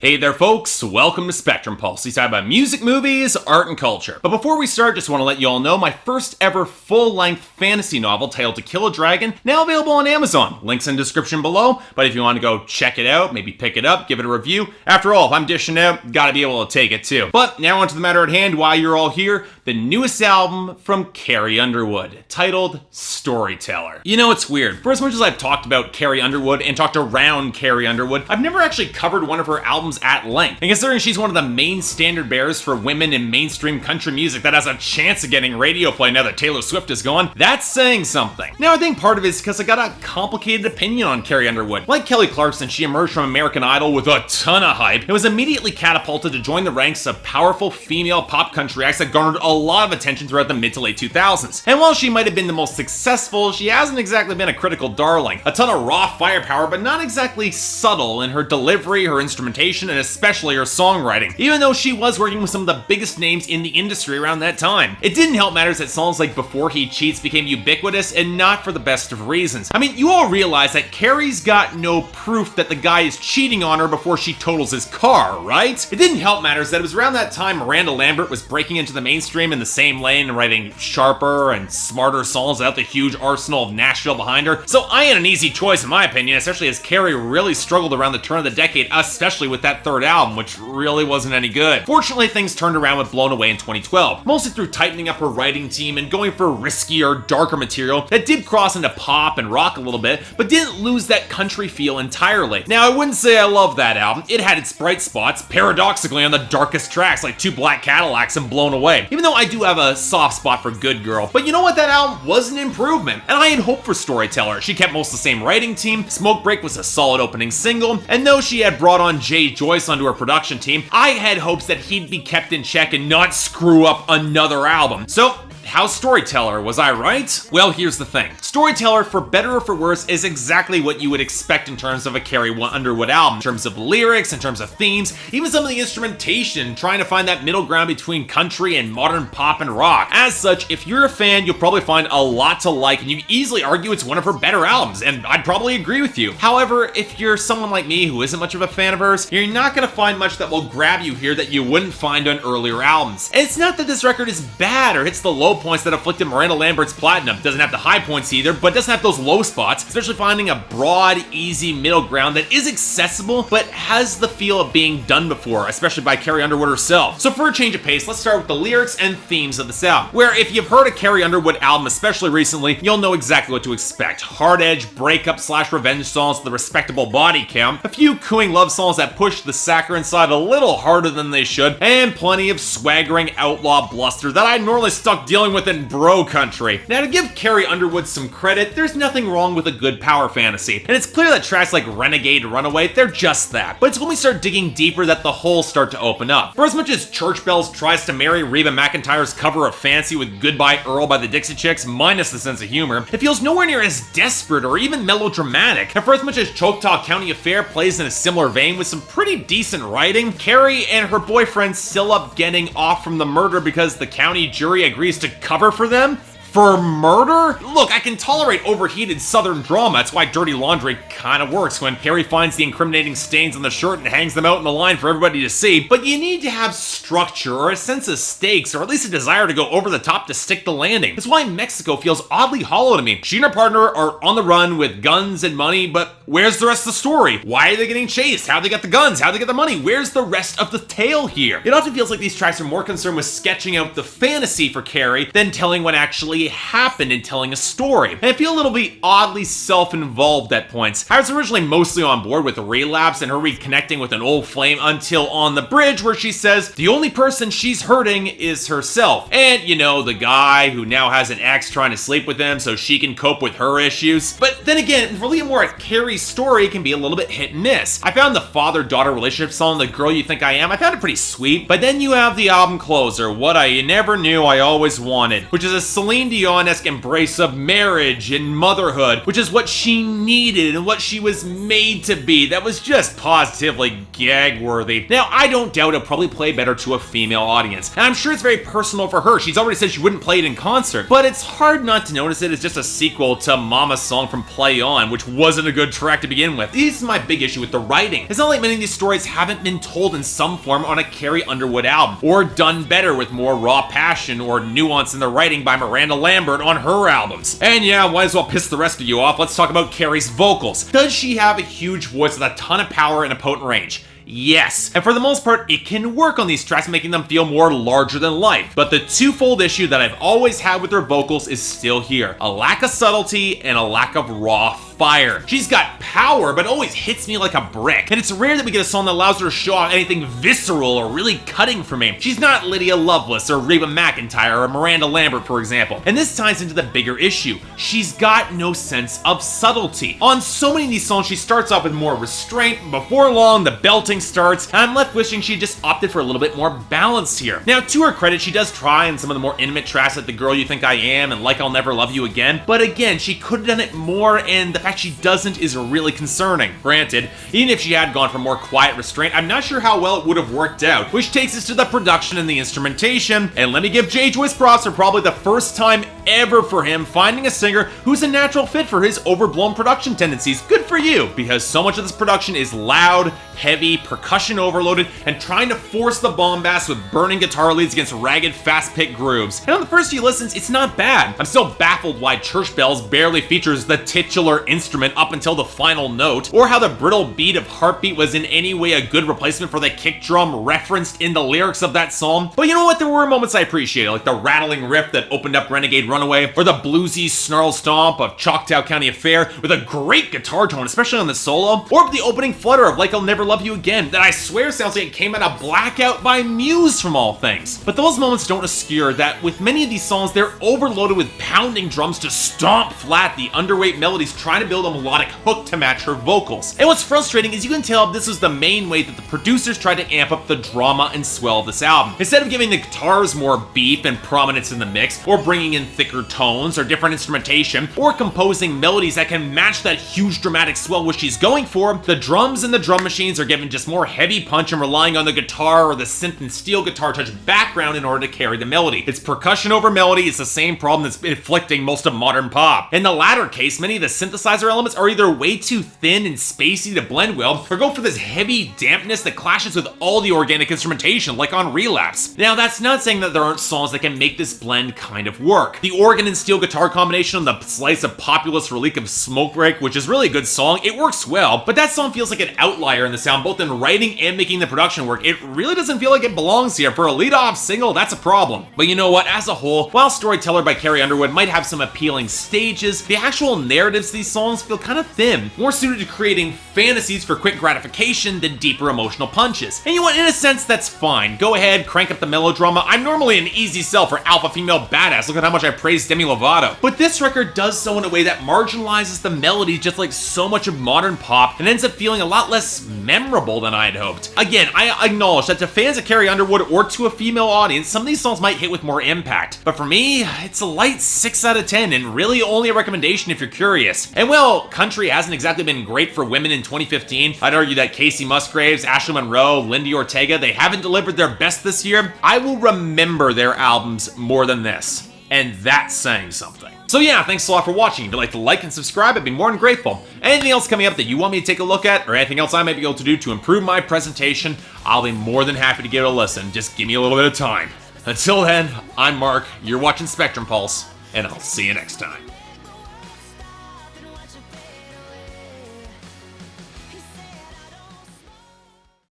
Hey there folks, welcome to Spectrum Pulse. We talk about music, movies, art, and culture. But before we start, just want to let you all know my first ever full-length fantasy novel titled To Kill a Dragon, now available on Amazon. Links in the description below, but if you want to go check it out, maybe pick it up, give it a review. After all, if I'm dishing out, gotta be able to take it too. But now on to the matter at hand, while you're all here, the newest album from Carrie Underwood, titled Storyteller. You know, it's weird. For as much as I've talked about Carrie Underwood and talked around Carrie Underwood, I've never actually covered one of her albums at length. And considering she's one of the main standard bearers for women in mainstream country music that has a chance of getting radio play now that Taylor Swift is gone, that's saying something. Now, I think part of it is because I got a complicated opinion on Carrie Underwood. Like Kelly Clarkson, she emerged from American Idol with a ton of hype and was immediately catapulted to join the ranks of powerful female pop country acts that garnered a lot of attention throughout the mid to late 2000s. And while she might have been the most successful, she hasn't exactly been a critical darling. A ton of raw firepower, but not exactly subtle in her delivery, her instrumentation, and especially her songwriting, even though she was working with some of the biggest names in the industry around that time. It didn't help matters that songs like Before He Cheats became ubiquitous, and not for the best of reasons. I mean, you all realize that Carrie's got no proof that the guy is cheating on her before she totals his car, right? It didn't help matters that it was around that time Miranda Lambert was breaking into the mainstream in the same lane and writing sharper and smarter songs without the huge arsenal of Nashville behind her. So I had an easy choice in my opinion, especially as Carrie really struggled around the turn of the decade, especially with that third album, which really wasn't any good. Fortunately, things turned around with Blown Away in 2012, mostly through tightening up her writing team and going for riskier, darker material that did cross into pop and rock a little bit, but didn't lose that country feel entirely. Now, I wouldn't say I love that album. It had its bright spots, paradoxically on the darkest tracks like Two Black Cadillacs and Blown Away, even though I do have a soft spot for Good Girl. But you know what? That album was an improvement, and I had hope for Storyteller. She kept most of the same writing team, Smoke Break was a solid opening single, and though she had brought on Jay Joyce onto her production team, I had hopes that he'd be kept in check and not screw up another album. So, how's Storyteller? Was I right? Well, here's the thing. Storyteller, for better or for worse, is exactly what you would expect in terms of a Carrie Underwood album, in terms of lyrics, in terms of themes, even some of the instrumentation, trying to find that middle ground between country and modern pop and rock. As such, if you're a fan, you'll probably find a lot to like, and you can easily argue it's one of her better albums, and I'd probably agree with you. However, if you're someone like me who isn't much of a fan of hers, you're not gonna find much that will grab you here that you wouldn't find on earlier albums. And it's not that this record is bad or hits the low points that afflicted Miranda Lambert's platinum. Doesn't have the high points either, but doesn't have those low spots, especially finding a broad, easy middle ground that is accessible, but has the feel of being done before, especially by Carrie Underwood herself. So for a change of pace, let's start with the lyrics and themes of the album, where if you've heard a Carrie Underwood album, especially recently, you'll know exactly what to expect. Hard-edge breakup / revenge songs with a respectable body count, a few cooing love songs that push the saccharine side a little harder than they should, and plenty of swaggering outlaw bluster that I'm normally stuck dealing with in bro country. Now, to give Carrie Underwood some credit, there's nothing wrong with a good power fantasy, and it's clear that tracks like Renegade and Runaway, they're just that. But it's when we start digging deeper that the holes start to open up. For as much as Church Bells tries to marry Reba McEntire's cover of Fancy with Goodbye Earl by the Dixie Chicks, minus the sense of humor, it feels nowhere near as desperate or even melodramatic. And for as much as Choctaw County Affair plays in a similar vein with some pretty decent writing, Carrie and her boyfriend still up getting off from the murder because the county jury agrees to cover for them? For murder? Look, I can tolerate overheated southern drama. That's why Dirty Laundry kind of works when Carrie finds the incriminating stains on the shirt and hangs them out in the line for everybody to see. But you need to have structure or a sense of stakes or at least a desire to go over the top to stick the landing. That's why Mexico feels oddly hollow to me. She and her partner are on the run with guns and money, but where's the rest of the story? Why are they getting chased? How they got the guns? How they get the money? Where's the rest of the tale here? It often feels like these tracks are more concerned with sketching out the fantasy for Carrie than telling what actually happened in telling a story. And I feel a little bit oddly self-involved at points. I was originally mostly on board with the relapse and her reconnecting with an old flame until on the bridge where she says the only person she's hurting is herself. And you know, the guy who now has an ex trying to sleep with him so she can cope with her issues. But then again, really more at Carrie's story can be a little bit hit and miss. I found the father-daughter relationship song, The Girl You Think I Am, I found it pretty sweet. But then you have the album closer, What I Never Knew I Always Wanted, which is a Celine Dion-esque embrace of marriage and motherhood, which is what she needed and what she was made to be. That was just positively gag-worthy. Now, I don't doubt it'll probably play better to a female audience, and I'm sure it's very personal for her. She's already said she wouldn't play it in concert, but it's hard not to notice it as just a sequel to Mama's song from Play On, which wasn't a good track. correct to begin with. This is my big issue with the writing. It's not like many of these stories haven't been told in some form on a Carrie Underwood album, or done better with more raw passion or nuance in the writing by Miranda Lambert on her albums. And yeah, might as well piss the rest of you off. Let's talk about Carrie's vocals. Does she have a huge voice with a ton of power and a potent range? Yes, and for the most part, it can work on these tracks, making them feel more larger than life. But the twofold issue that I've always had with her vocals is still here. A lack of subtlety and a lack of raw fire. She's got power, but always hits me like a brick. And it's rare that we get a song that allows her to show off anything visceral or really cutting for me. She's not Lydia Lovelace or Reba McEntire or Miranda Lambert, for example. And this ties into the bigger issue. She's got no sense of subtlety. On so many of these songs, she starts off with more restraint, but before long, the belting starts, and I'm left wishing she just opted for a little bit more balance here. Now, to her credit, she does try in some of the more intimate tracks like The Girl You Think I Am and Like I'll Never Love You Again, but again, she could have done it more, and the fact she doesn't is really concerning. Granted, even if she had gone for more quiet restraint, I'm not sure how well it would have worked out, which takes us to the production and the instrumentation, and let me give J. Joyce props for probably the first time ever for him finding a singer who's a natural fit for his overblown production tendencies. Good for you, because so much of this production is loud, heavy, percussion overloaded, and trying to force the bombast with burning guitar leads against ragged, fast-picked grooves. And on the first few listens, it's not bad. I'm still baffled why Church Bells barely features the titular instrument up until the final note, or how the brittle beat of Heartbeat was in any way a good replacement for the kick drum referenced in the lyrics of that song. But you know what? There were moments I appreciated, like the rattling riff that opened up Renegade Runaway, or the bluesy snarl stomp of Choctaw County Affair with a great guitar tone, especially on the solo, or the opening flutter of Like I'll Never Love You Again that I swear sounds like it came out of Blackout by Muse from all things. But those moments don't obscure that with many of these songs, they're overloaded with pounding drums to stomp flat the underweight melodies trying to build a melodic hook to match her vocals. And what's frustrating is you can tell this was the main way that the producers tried to amp up the drama and swell of this album. Instead of giving the guitars more beef and prominence in the mix, or bringing in thicker tones or different instrumentation, or composing melodies that can match that huge dramatic swell which she's going for, the drums and the drum machines are given just more heavy punch and relying on the guitar or the synth and steel guitar touch background in order to carry the melody. It's percussion over melody. It's the same problem that's been afflicting most of modern pop. In the latter case, many of the synthesizer elements are either way too thin and spacey to blend well, or go for this heavy dampness that clashes with all the organic instrumentation, like on Relapse. Now, that's not saying that there aren't songs that can make this blend kind of work. The organ and steel guitar combination on the slice of Populous Relic of Smoke Break, which is really a good song, it works well, but that song feels like an outlier in the sound, both in writing and making the production work. It really doesn't feel like it belongs here. For a lead-off single, that's a problem. But you know what? As a whole, while Storyteller by Carrie Underwood might have some appealing stages, the actual narratives of these songs feel kind of thin, more suited to creating fantasies for quick gratification than deeper emotional punches. And you know what? In a sense, that's fine. Go ahead, crank up the melodrama. I'm normally an easy sell for alpha female badass. Look at how much I praise Demi Lovato. But this record does so in a way that marginalizes the melody just like so much of modern pop and ends up feeling a lot less memorable than I had hoped. Again, I acknowledge that to fans of Carrie Underwood or to a female audience, some of these songs might hit with more impact. But for me, it's a light 6 out of 10 and really only a recommendation if you're curious. And well, country hasn't exactly been great for women in 2015. I'd argue that Casey Musgraves, Ashley Monroe, Lindy Ortega, they haven't delivered their best this year. I will remember their albums more than this. And that's saying something. So yeah, thanks a lot for watching. If you'd like to like and subscribe, I'd be more than grateful. Anything else coming up that you want me to take a look at, or anything else I might be able to do to improve my presentation, I'll be more than happy to give it a listen. Just give me a little bit of time. Until then, I'm Mark, you're watching Spectrum Pulse, and I'll see you next time.